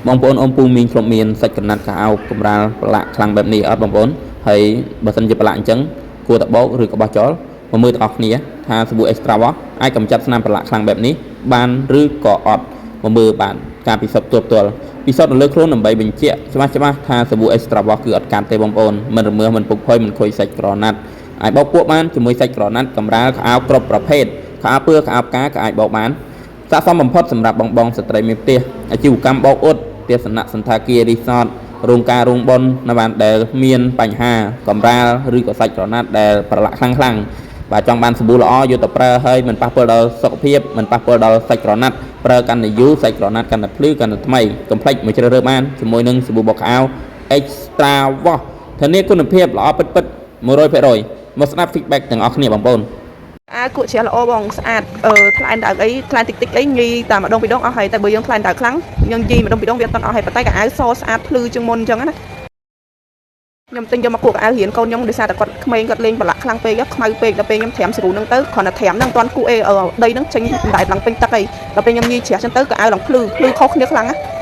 បងប្អូនអ៊ំពូមីងគ្រប់មានសាច់ក្រណាត់កៅអៅកម្រាលប្រឡាក់ខ្លាំងបែបនេះអត់បងប្អូនហើយបើសិនជាប្រឡាក់អញ្ចឹងគួរតែបោកឬក៏បោះចោលមកមើលទាំងអស់គ្នាថាសាប៊ូ Extra Wash អាចកម្ចាត់ស្នាមប្រឡាក់ខ្លាំងបែបនេះបានឬក៏អត់មកមើលបានការពិសោធន៍ផ្ទាល់ពិសោធន៍នៅលើខ្លួនដើម្បីបញ្ជាក់ច្បាស់ថាសាប៊ូ Extra Wash គឺអត់កាត់ទេបងប្អូនមិនរមើសមិនពុកផុយមិនខូចសាច់ក្រណាត់អាចបោកពួកបានជាមួយសាច់ក្រណាត់កម្រាលខោអាវគ្រប់ប្រភេទខោអាវពើខោអាវផ្កាក៏អាចបោកបានស័ក្តិសមបំផុតសម្រាប់បងស្ត្រីមានផ្ទះអាជីវកម្មបោកអ៊ុតទេសនៈសន្តាគាររីសតរោងការរោងបុណ្យនៅបានដែលមានបញ្ហាកម្រាលឬក៏សាច់ក្រណាត់ដែលប្រឡាក់ខ្លាំងបាទចង់បានសាប៊ូល្អយកទៅប្រើហើយមិនប៉ះពាល់ដល់សុខភាពមិនប៉ះពាល់ដល់សាច់ក្រណាត់ប្រើកាន់តែយូរសាច់ក្រណាត់កាន់តែភ្លឺកាន់តែថ្មីកុំភ្លេចមកជ្រើសរើសបានជាមួយនឹងសាប៊ូបោកខោអាវ Extra Wash ធានាគុណភាពល្អពិត100%មកស្ដាប់ feedback ទាំងអស់គ្នាបងប្អូនគួរជ្រះល្អបងស្អាតថ្លែងដើកអីថ្លែងតិចអីញីតែម្ដងពីរដងអស់ហើយតែបើយើងថ្លែងដើកខ្លាំងយើងញីម្ដងពីរដងវាអត់អស់ហើយប៉ុន្តែកៅអៅសស្អាតភ្លឺជាងមុនអញ្ចឹងណាខ្ញុំទិញយកមកគួរកៅអៅរៀនកូនខ្ញុំដោយសារតែគាត់ក្មេងគាត់លេងប្រឡាក់ខ្លាំងពេកខ្មៅពេកដល់ពេលខ្ញុំត្រាំសេរូនឹងទៅគ្រាន់តែត្រាំហ្នឹងអត់ទាន់គូអេដីហ្នឹងចេញបណ្ដាយឡើងពេញទឹកអីដល់ពេលខ្ញុំញីជ្រះចឹងទៅកៅអៅឡើងភ្លឺខុសគ្នាខ្លាំងណា